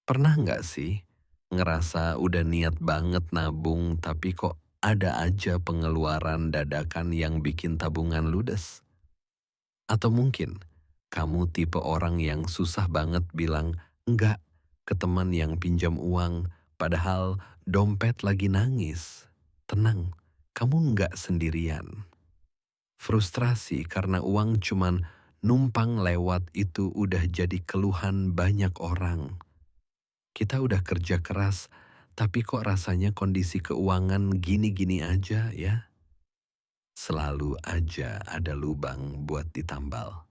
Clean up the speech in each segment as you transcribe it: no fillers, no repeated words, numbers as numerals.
Pernah nggak sih ngerasa udah niat banget nabung tapi kok ada aja pengeluaran dadakan yang bikin tabungan ludes? Atau mungkin kamu tipe orang yang susah banget bilang enggak ke teman yang pinjam uang padahal dompet lagi nangis? Tenang, kamu enggak sendirian. Frustrasi karena uang cuman numpang lewat itu udah jadi keluhan banyak orang. Kita udah kerja keras, tapi kok rasanya kondisi keuangan gini-gini aja ya? Selalu aja ada lubang buat ditambal.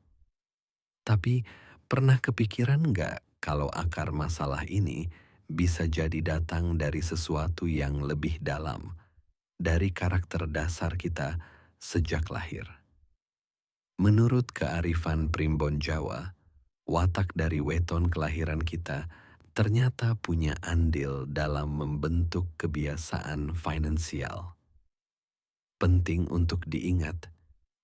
Tapi pernah kepikiran nggak kalau akar masalah ini bisa jadi datang dari sesuatu yang lebih dalam, dari karakter dasar kita sejak lahir? Menurut kearifan primbon Jawa, watak dari weton kelahiran kita ternyata punya andil dalam membentuk kebiasaan finansial. Penting untuk diingat,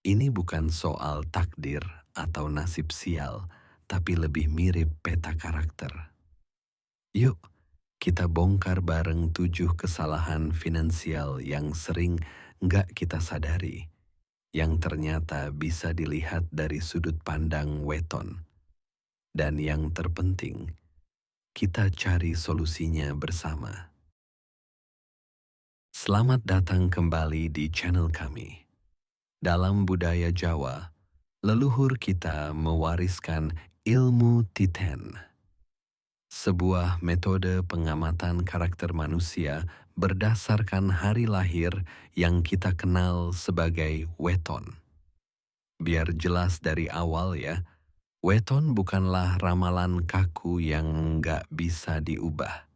ini bukan soal takdir atau nasib sial, tapi lebih mirip peta karakter. Yuk, kita bongkar bareng 7 kesalahan finansial yang sering nggak kita sadari, yang ternyata bisa dilihat dari sudut pandang weton. Dan yang terpenting, kita cari solusinya bersama. Selamat datang kembali di channel kami. Dalam budaya Jawa, leluhur kita mewariskan ilmu titen, sebuah metode pengamatan karakter manusia berdasarkan hari lahir yang kita kenal sebagai weton. Biar jelas dari awal ya, weton bukanlah ramalan kaku yang nggak bisa diubah.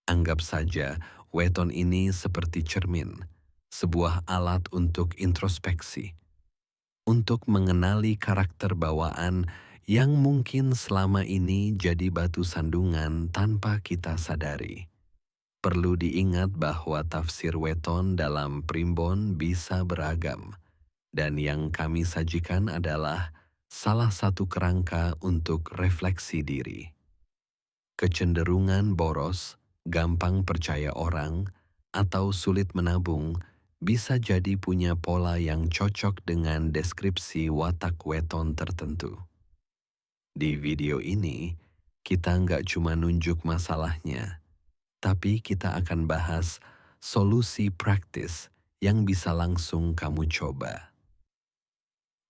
Anggap saja weton ini seperti cermin, sebuah alat untuk introspeksi, untuk mengenali karakter bawaan yang mungkin selama ini jadi batu sandungan tanpa kita sadari. Perlu diingat bahwa tafsir weton dalam primbon bisa beragam, dan yang kami sajikan adalah salah satu kerangka untuk refleksi diri. Kecenderungan boros, gampang percaya orang, atau sulit menabung bisa jadi punya pola yang cocok dengan deskripsi watak weton tertentu. Di video ini, kita nggak cuma nunjuk masalahnya, tapi kita akan bahas solusi praktis yang bisa langsung kamu coba.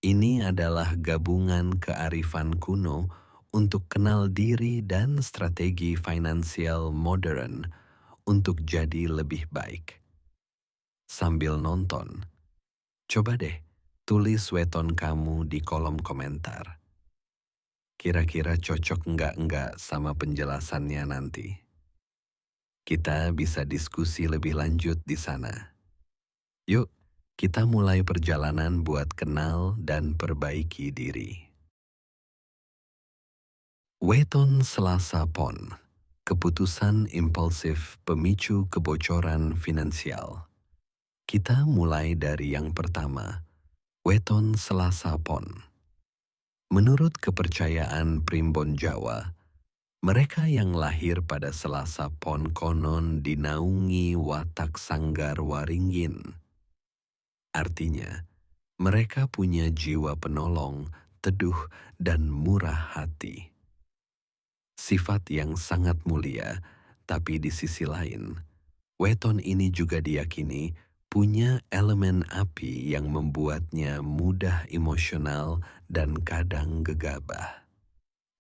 Ini adalah gabungan kearifan kuno untuk kenal diri dan strategi finansial modern untuk jadi lebih baik. Sambil nonton, coba deh tulis weton kamu di kolom komentar. Kira-kira cocok nggak sama penjelasannya nanti? Kita bisa diskusi lebih lanjut di sana. Yuk, kita mulai perjalanan buat kenal dan perbaiki diri. Weton Selasa Pon, keputusan impulsif pemicu kebocoran finansial. Kita mulai dari yang pertama, weton Selasa Pon. Menurut kepercayaan primbon Jawa, mereka yang lahir pada Selasa Pon konon dinaungi watak sanggar waringin. Artinya, mereka punya jiwa penolong, teduh, dan murah hati. Sifat yang sangat mulia, tapi di sisi lain, weton ini juga diyakini punya elemen api yang membuatnya mudah emosional dan kadang gegabah.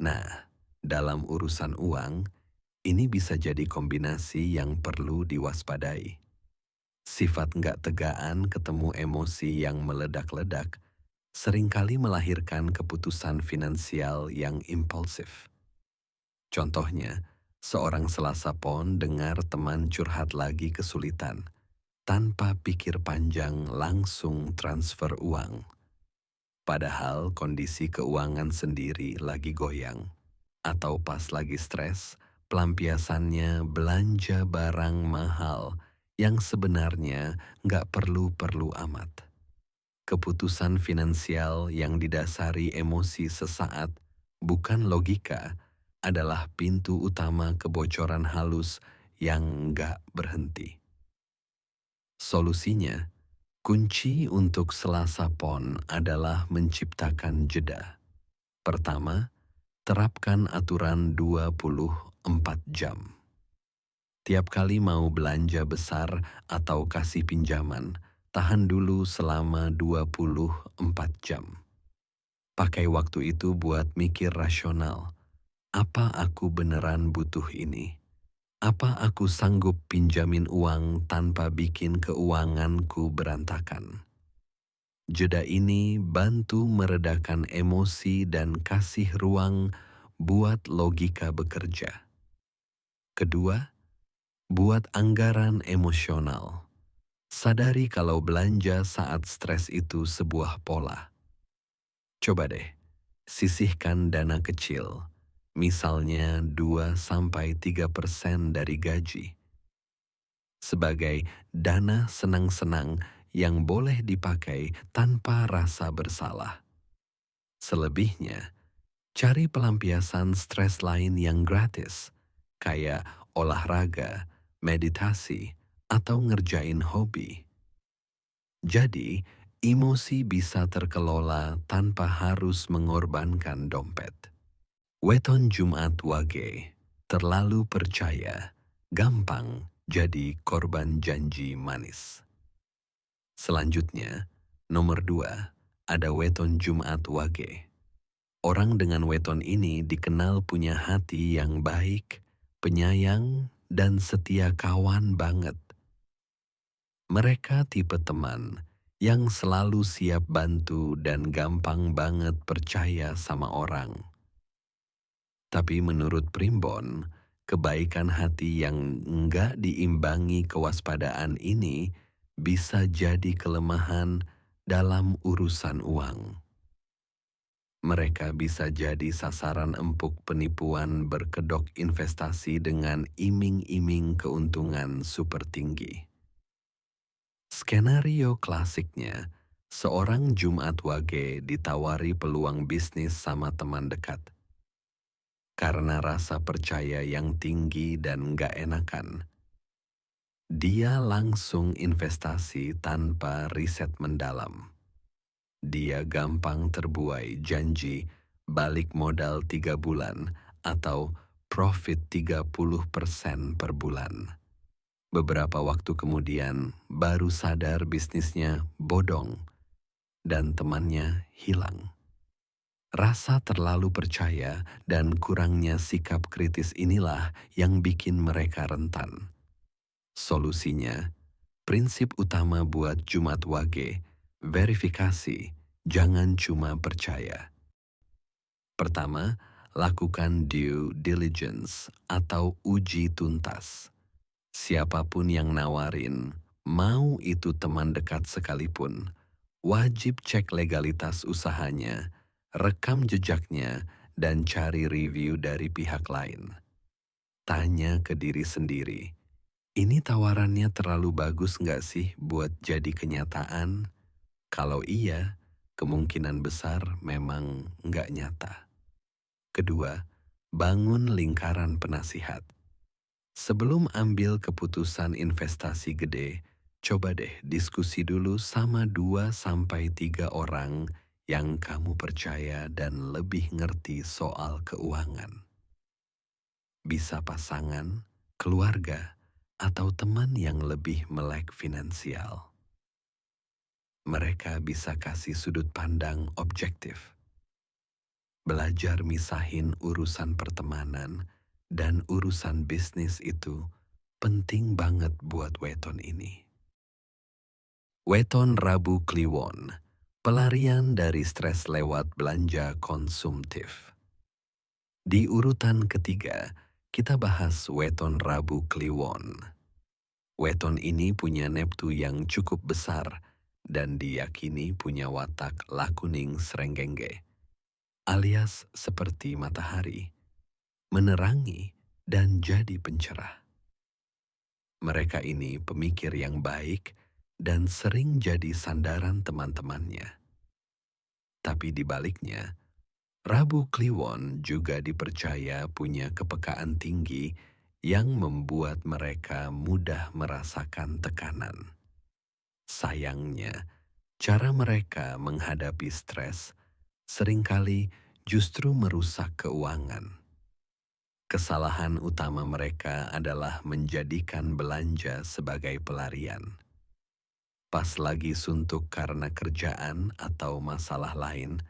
Nah, dalam urusan uang, ini bisa jadi kombinasi yang perlu diwaspadai. Sifat nggak tegaan ketemu emosi yang meledak-ledak seringkali melahirkan keputusan finansial yang impulsif. Contohnya, seorang Selasa Pon dengar teman curhat lagi kesulitan. Tanpa pikir panjang langsung transfer uang. Padahal kondisi keuangan sendiri lagi goyang. Atau pas lagi stres, pelampiasannya belanja barang mahal yang sebenarnya nggak perlu-perlu amat. Keputusan finansial yang didasari emosi sesaat bukan logika, adalah pintu utama kebocoran halus yang nggak berhenti. Solusinya, kunci untuk Selasa Pon adalah menciptakan jeda. Pertama, terapkan aturan 24 jam. Tiap kali mau belanja besar atau kasih pinjaman, tahan dulu selama 24 jam. Pakai waktu itu buat mikir rasional. Apa aku beneran butuh ini? Apa aku sanggup pinjamin uang tanpa bikin keuanganku berantakan? Jeda ini bantu meredakan emosi dan kasih ruang buat logika bekerja. Kedua, buat anggaran emosional. Sadari kalau belanja saat stres itu sebuah pola. Coba deh, sisihkan dana kecil, misalnya 2-3% dari gaji, sebagai dana senang-senang yang boleh dipakai tanpa rasa bersalah. Selebihnya, cari pelampiasan stres lain yang gratis, kayak olahraga, meditasi, atau ngerjain hobi. Jadi, emosi bisa terkelola tanpa harus mengorbankan dompet. Weton Jumat Wage, terlalu percaya, gampang jadi korban janji manis. Selanjutnya, nomor 2, ada weton Jumat Wage. Orang dengan weton ini dikenal punya hati yang baik, penyayang, dan setia kawan banget. Mereka tipe teman yang selalu siap bantu dan gampang banget percaya sama orang. Tapi menurut Primbon, kebaikan hati yang enggak diimbangi kewaspadaan ini bisa jadi kelemahan dalam urusan uang. Mereka bisa jadi sasaran empuk penipuan berkedok investasi dengan iming-iming keuntungan super tinggi. Skenario klasiknya, seorang Jumat Wage ditawari peluang bisnis sama teman dekat. Karena rasa percaya yang tinggi dan gak enakan, dia langsung investasi tanpa riset mendalam. Dia gampang terbuai janji balik modal 3 bulan atau profit 30% per bulan. Beberapa waktu kemudian, baru sadar bisnisnya bodong dan temannya hilang. Rasa terlalu percaya dan kurangnya sikap kritis inilah yang bikin mereka rentan. Solusinya, prinsip utama buat Jumat Wage, verifikasi, jangan cuma percaya. Pertama, lakukan due diligence atau uji tuntas. Siapapun yang nawarin, mau itu teman dekat sekalipun, wajib cek legalitas usahanya, rekam jejaknya, dan cari review dari pihak lain. Tanya ke diri sendiri, ini tawarannya terlalu bagus nggak sih buat jadi kenyataan? Kalau iya, kemungkinan besar memang nggak nyata. Kedua, bangun lingkaran penasihat. Sebelum ambil keputusan investasi gede, coba deh diskusi dulu sama 2-3 orang yang kamu percaya dan lebih ngerti soal keuangan. Bisa pasangan, keluarga, atau teman yang lebih melek finansial. Mereka bisa kasih sudut pandang objektif. Belajar misahin urusan pertemanan dan urusan bisnis itu penting banget buat weton ini. Weton Rabu Kliwon, pelarian dari stres lewat belanja konsumtif. Di urutan ketiga, kita bahas weton Rabu Kliwon. Weton ini punya neptu yang cukup besar dan diyakini punya watak lakuning srenggenge, alias seperti matahari, menerangi dan jadi pencerah. Mereka ini pemikir yang baik dan sering jadi sandaran teman-temannya. Tapi di baliknya, Rabu Kliwon juga dipercaya punya kepekaan tinggi yang membuat mereka mudah merasakan tekanan. Sayangnya, cara mereka menghadapi stres seringkali justru merusak keuangan. Kesalahan utama mereka adalah menjadikan belanja sebagai pelarian. Pas lagi suntuk karena kerjaan atau masalah lain,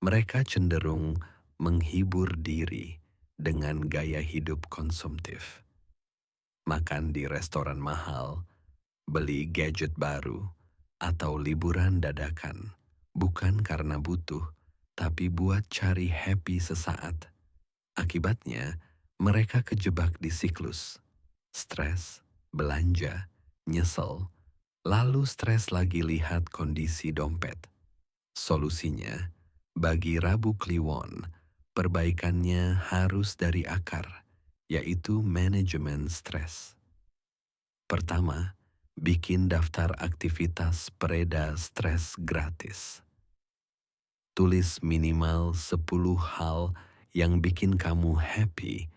mereka cenderung menghibur diri dengan gaya hidup konsumtif. Makan di restoran mahal, beli gadget baru, atau liburan dadakan. Bukan karena butuh, tapi buat cari happy sesaat. Akibatnya, mereka kejebak di siklus. Stres, belanja, nyesel, lalu stres lagi lihat kondisi dompet. Solusinya, bagi Rabu Kliwon, perbaikannya harus dari akar, yaitu manajemen stres. Pertama, bikin daftar aktivitas pereda stres gratis. Tulis minimal 10 hal yang bikin kamu happy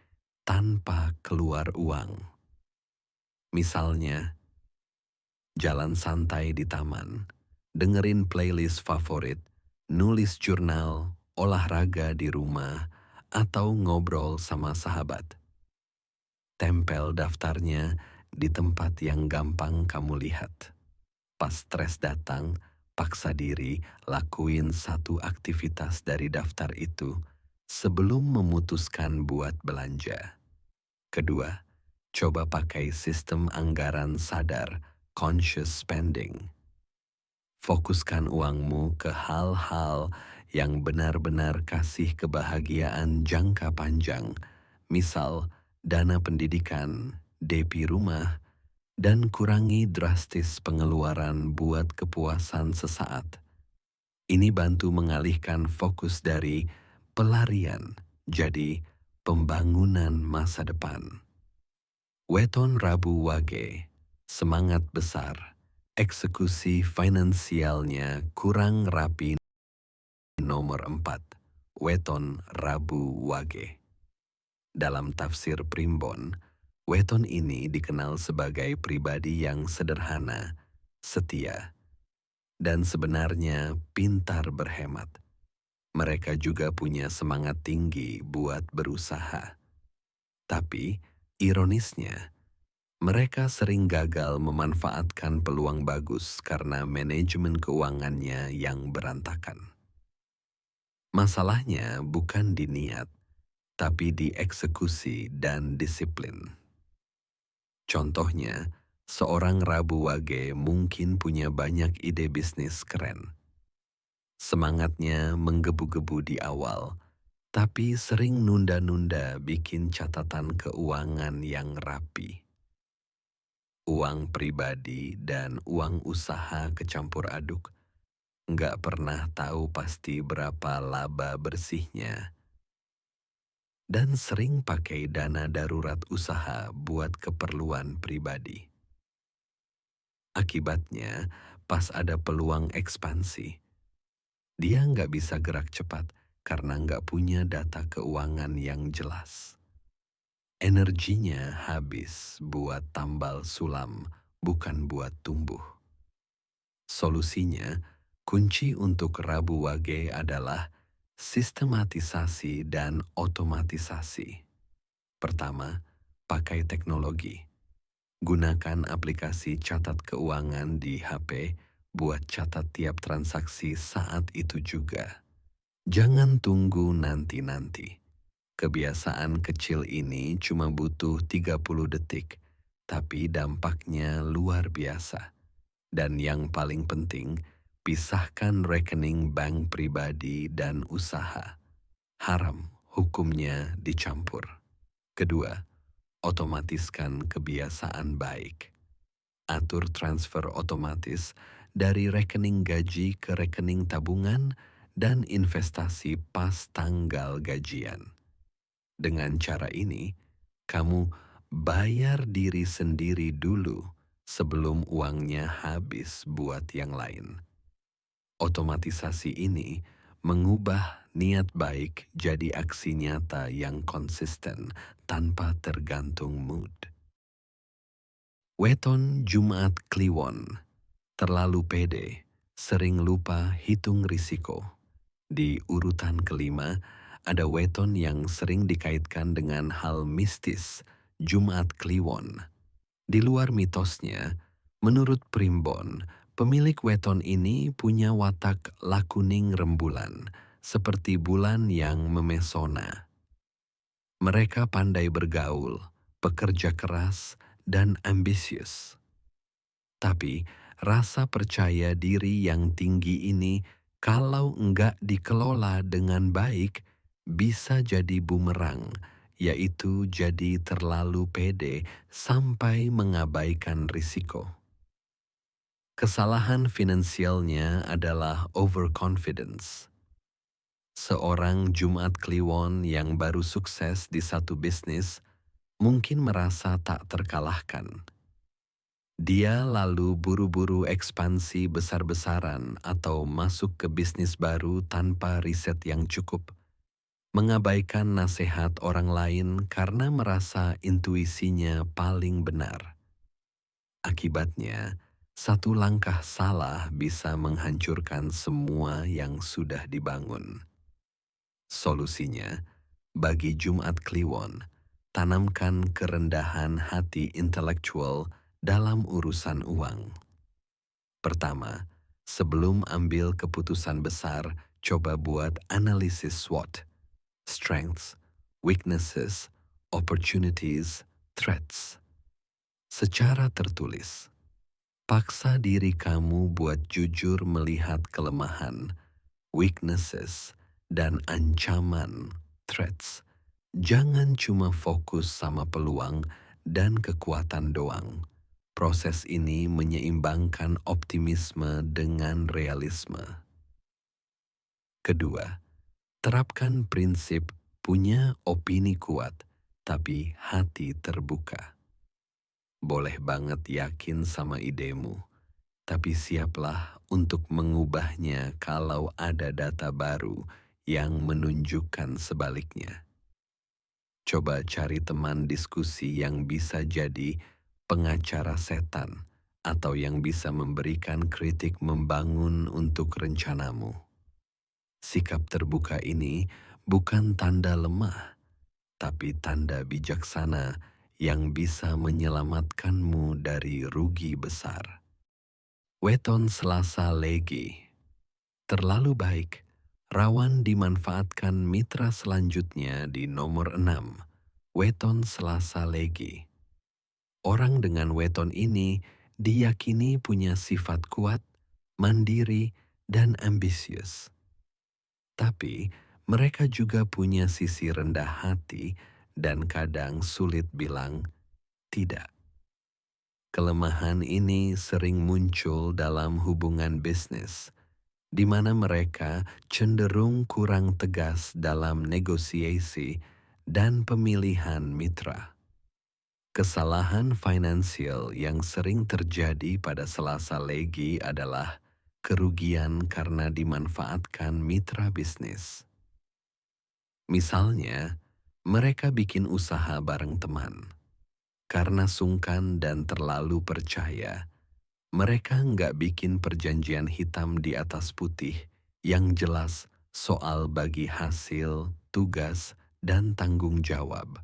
tanpa keluar uang. Misalnya, jalan santai di taman, dengerin playlist favorit, nulis jurnal, olahraga di rumah, atau ngobrol sama sahabat. Tempel daftarnya di tempat yang gampang kamu lihat. Pas stres datang, paksa diri lakuin satu aktivitas dari daftar itu sebelum memutuskan buat belanja. Kedua, coba pakai sistem anggaran sadar, conscious spending. Fokuskan uangmu ke hal-hal yang benar-benar kasih kebahagiaan jangka panjang, misal dana pendidikan, DP rumah, dan kurangi drastis pengeluaran buat kepuasan sesaat. Ini bantu mengalihkan fokus dari pelarian jadi pembangunan masa depan. Weton Rabu Wage, semangat besar, eksekusi finansialnya kurang rapi. Nomor 4, Weton Rabu Wage. Dalam tafsir Primbon, Weton ini dikenal sebagai pribadi yang sederhana, setia, dan sebenarnya pintar berhemat. Mereka juga punya semangat tinggi buat berusaha. Tapi, ironisnya, mereka sering gagal memanfaatkan peluang bagus karena manajemen keuangannya yang berantakan. Masalahnya bukan di niat, tapi di eksekusi dan disiplin. Contohnya, seorang Rabu Wage mungkin punya banyak ide bisnis keren. Semangatnya menggebu-gebu di awal, tapi sering nunda-nunda bikin catatan keuangan yang rapi. Uang pribadi dan uang usaha kecampur aduk, nggak pernah tahu pasti berapa laba bersihnya. Dan sering pakai dana darurat usaha buat keperluan pribadi. Akibatnya, pas ada peluang ekspansi, dia nggak bisa gerak cepat karena nggak punya data keuangan yang jelas. Energinya habis buat tambal sulam, bukan buat tumbuh. Solusinya, kunci untuk Rabu Wage adalah sistematisasi dan otomatisasi. Pertama, pakai teknologi. Gunakan aplikasi catat keuangan di HP buat catat tiap transaksi saat itu juga. Jangan tunggu nanti-nanti. Kebiasaan kecil ini cuma butuh 30 detik, tapi dampaknya luar biasa. Dan yang paling penting, pisahkan rekening bank pribadi dan usaha. Haram hukumnya dicampur. Kedua, otomatiskan kebiasaan baik. Atur transfer otomatis dari rekening gaji ke rekening tabungan dan investasi pas tanggal gajian. Dengan cara ini, kamu bayar diri sendiri dulu sebelum uangnya habis buat yang lain. Otomatisasi ini mengubah niat baik jadi aksi nyata yang konsisten tanpa tergantung mood. Weton Jumat Kliwon, terlalu pede, sering lupa hitung risiko. Di urutan kelima, ada weton yang sering dikaitkan dengan hal mistis, Jumat Kliwon. Di luar mitosnya, menurut Primbon, pemilik weton ini punya watak lakuning rembulan, seperti bulan yang memesona. Mereka pandai bergaul, pekerja keras, dan ambisius. Tapi rasa percaya diri yang tinggi ini kalau enggak dikelola dengan baik bisa jadi bumerang, yaitu jadi terlalu pede sampai mengabaikan risiko. Kesalahan finansialnya adalah overconfidence. Seorang Jumat Kliwon yang baru sukses di satu bisnis mungkin merasa tak terkalahkan. Dia lalu buru-buru ekspansi besar-besaran atau masuk ke bisnis baru tanpa riset yang cukup, mengabaikan nasihat orang lain karena merasa intuisinya paling benar. Akibatnya, satu langkah salah bisa menghancurkan semua yang sudah dibangun. Solusinya, bagi Jumat Kliwon, tanamkan kerendahan hati intelektual dalam urusan uang. Pertama, sebelum ambil keputusan besar, coba buat analisis SWOT, strengths, weaknesses, opportunities, threats, secara tertulis. Paksa diri kamu buat jujur melihat kelemahan, weaknesses, dan ancaman, threats. Jangan cuma fokus sama peluang dan kekuatan doang. Proses ini menyeimbangkan optimisme dengan realisme. Kedua, terapkan prinsip punya opini kuat, tapi hati terbuka. Boleh banget yakin sama idemu, tapi siaplah untuk mengubahnya kalau ada data baru yang menunjukkan sebaliknya. Coba cari teman diskusi yang bisa jadi pengacara setan atau yang bisa memberikan kritik membangun untuk rencanamu. Sikap terbuka ini bukan tanda lemah, tapi tanda bijaksana yang bisa menyelamatkanmu dari rugi besar. Weton Selasa Legi, terlalu baik, rawan dimanfaatkan mitra selanjutnya di nomor 6. Weton Selasa Legi. Orang dengan weton ini diyakini punya sifat kuat, mandiri, dan ambisius. Tapi mereka juga punya sisi rendah hati dan kadang sulit bilang tidak. Kelemahan ini sering muncul dalam hubungan bisnis, di mana mereka cenderung kurang tegas dalam negosiasi dan pemilihan mitra. Kesalahan finansial yang sering terjadi pada Selasa Legi adalah kerugian karena dimanfaatkan mitra bisnis. Misalnya, mereka bikin usaha bareng teman. Karena sungkan dan terlalu percaya, mereka nggak bikin perjanjian hitam di atas putih yang jelas soal bagi hasil, tugas, dan tanggung jawab.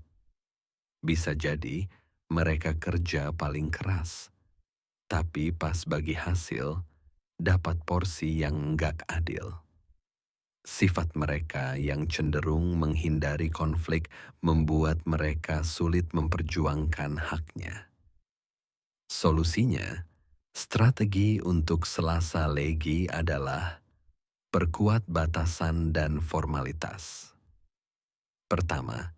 Bisa jadi mereka kerja paling keras, tapi pas bagi hasil, dapat porsi yang nggak adil. Sifat mereka yang cenderung menghindari konflik membuat mereka sulit memperjuangkan haknya. Solusinya, strategi untuk Selasa Legi adalah perkuat batasan dan formalitas. Pertama,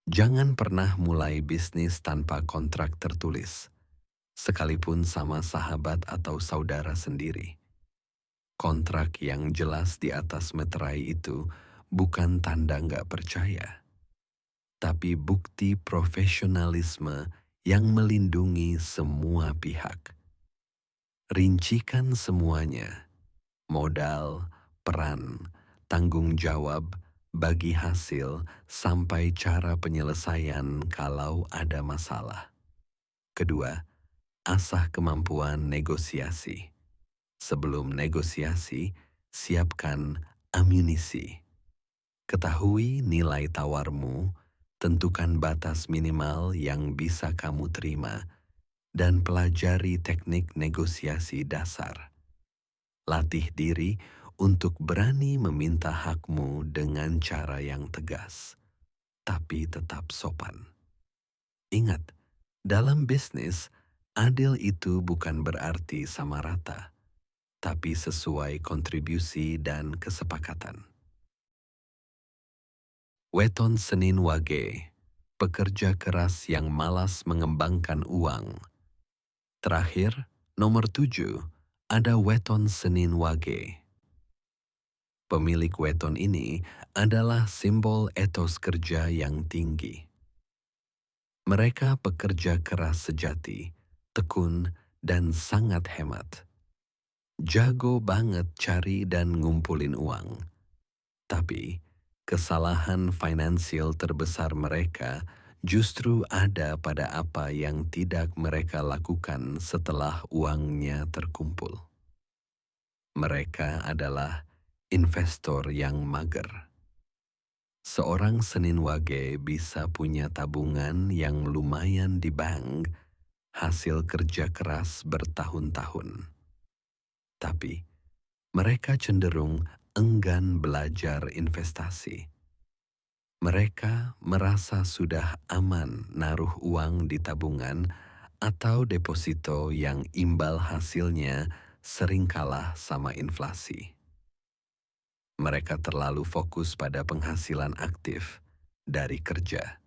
jangan pernah mulai bisnis tanpa kontrak tertulis, sekalipun sama sahabat atau saudara sendiri. Kontrak yang jelas di atas meterai itu bukan tanda nggak percaya, tapi bukti profesionalisme yang melindungi semua pihak. Rincikan semuanya, modal, peran, tanggung jawab, bagi hasil, sampai cara penyelesaian kalau ada masalah. Kedua, asah kemampuan negosiasi. Sebelum negosiasi, siapkan amunisi. Ketahui nilai tawarmu, tentukan batas minimal yang bisa kamu terima, dan pelajari teknik negosiasi dasar. Latih diri untuk berani meminta hakmu dengan cara yang tegas, tapi tetap sopan. Ingat, dalam bisnis, adil itu bukan berarti sama rata, tapi sesuai kontribusi dan kesepakatan. Weton Senin Wage, pekerja keras yang malas mengembangkan uang. Terakhir, nomor 7, ada weton Senin Wage. Pemilik weton ini adalah simbol etos kerja yang tinggi. Mereka pekerja keras sejati, tekun, dan sangat hemat. Jago banget cari dan ngumpulin uang. Tapi, kesalahan finansial terbesar mereka justru ada pada apa yang tidak mereka lakukan setelah uangnya terkumpul. Mereka adalah investor yang mager. Seorang Senin Wage bisa punya tabungan yang lumayan di bank, hasil kerja keras bertahun-tahun. Tapi, mereka cenderung enggan belajar investasi. Mereka merasa sudah aman naruh uang di tabungan atau deposito yang imbal hasilnya sering kalah sama inflasi. Mereka terlalu fokus pada penghasilan aktif dari kerja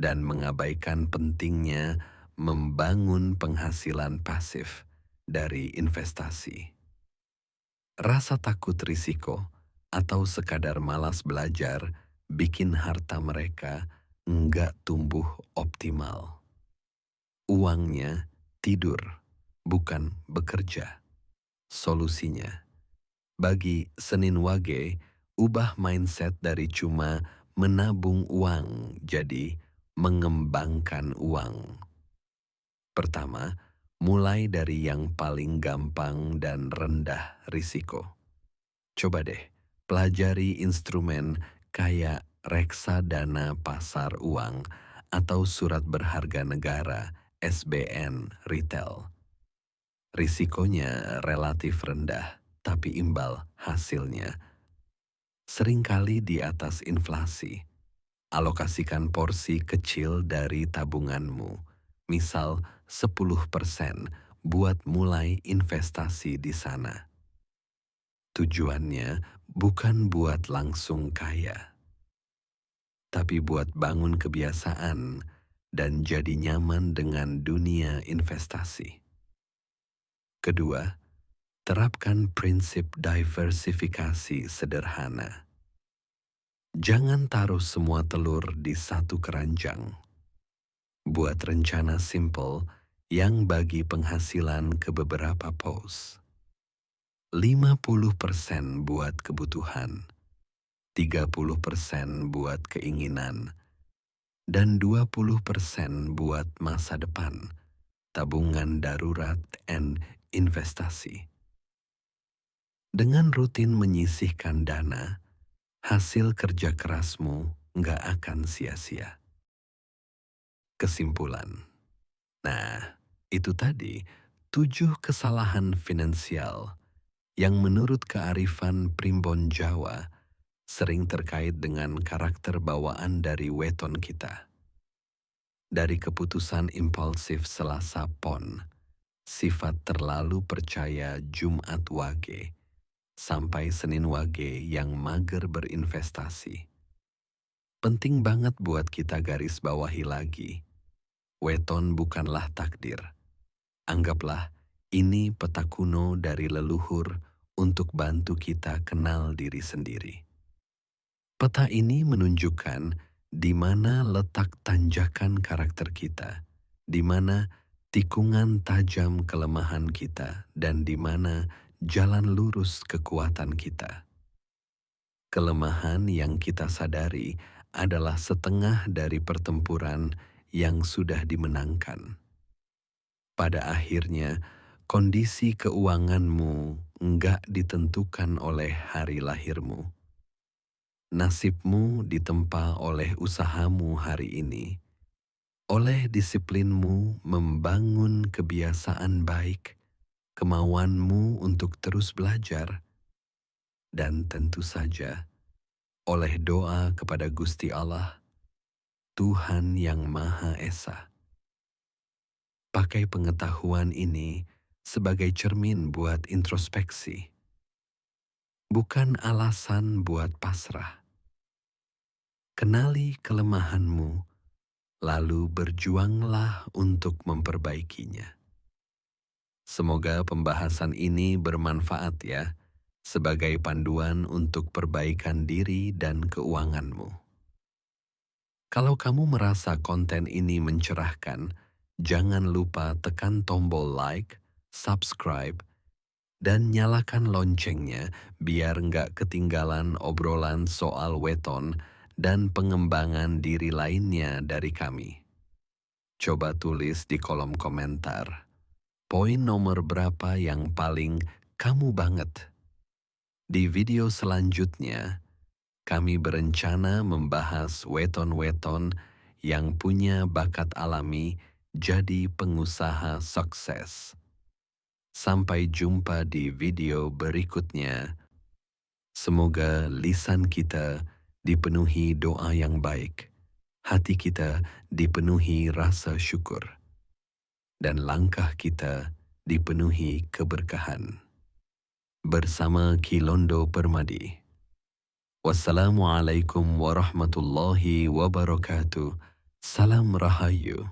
dan mengabaikan pentingnya membangun penghasilan pasif dari investasi. Rasa takut risiko atau sekadar malas belajar bikin harta mereka enggak tumbuh optimal. Uangnya tidur, bukan bekerja. Solusinya, bagi Senin Wage, ubah mindset dari cuma menabung uang jadi mengembangkan uang. Pertama, mulai dari yang paling gampang dan rendah risiko. Coba deh, pelajari instrumen kayak reksadana pasar uang atau surat berharga negara (SBN) retail. Risikonya relatif rendah, tapi imbal hasilnya seringkali di atas inflasi. Alokasikan porsi kecil dari tabunganmu, misal 10% buat mulai investasi di sana. Tujuannya bukan buat langsung kaya, tapi buat bangun kebiasaan dan jadi nyaman dengan dunia investasi. Kedua, terapkan prinsip diversifikasi sederhana. Jangan taruh semua telur di satu keranjang. Buat rencana simple yang bagi penghasilan ke beberapa pos. 50% buat kebutuhan, 30% buat keinginan, dan 20% buat masa depan, tabungan darurat, and investasi. Dengan rutin menyisihkan dana, hasil kerja kerasmu nggak akan sia-sia. Kesimpulan. Nah, itu tadi 7 kesalahan finansial yang menurut kearifan primbon Jawa sering terkait dengan karakter bawaan dari weton kita. Dari keputusan impulsif Selasa Pon, sifat terlalu percaya Jumat Wage, sampai Senin Wage yang mager berinvestasi. Penting banget buat kita garis bawahi lagi. Weton bukanlah takdir. Anggaplah ini peta kuno dari leluhur untuk bantu kita kenal diri sendiri. Peta ini menunjukkan di mana letak tanjakan karakter kita, di mana tikungan tajam kelemahan kita, dan di mana jalan lurus kekuatan kita. Kelemahan yang kita sadari adalah setengah dari pertempuran yang sudah dimenangkan. Pada akhirnya, kondisi keuanganmu enggak ditentukan oleh hari lahirmu. Nasibmu ditempa oleh usahamu hari ini, oleh disiplinmu membangun kebiasaan baik, kemauanmu untuk terus belajar, dan tentu saja oleh doa kepada Gusti Allah, Tuhan yang Maha Esa. Pakai pengetahuan ini sebagai cermin buat introspeksi, bukan alasan buat pasrah. Kenali kelemahanmu, lalu berjuanglah untuk memperbaikinya. Semoga pembahasan ini bermanfaat ya, sebagai panduan untuk perbaikan diri dan keuanganmu. Kalau kamu merasa konten ini mencerahkan, jangan lupa tekan tombol like, subscribe, dan nyalakan loncengnya biar nggak ketinggalan obrolan soal weton dan pengembangan diri lainnya dari kami. Coba tulis di kolom komentar, poin nomor berapa yang paling kamu banget. Di video selanjutnya, kami berencana membahas weton-weton yang punya bakat alami jadi pengusaha sukses. Sampai jumpa di video berikutnya. Semoga lisan kita dipenuhi doa yang baik, hati kita dipenuhi rasa syukur, dan langkah kita dipenuhi keberkahan. Bersama Kilondo Permadi. Wassalamualaikum warahmatullahi wabarakatuh. Salam Rahayu.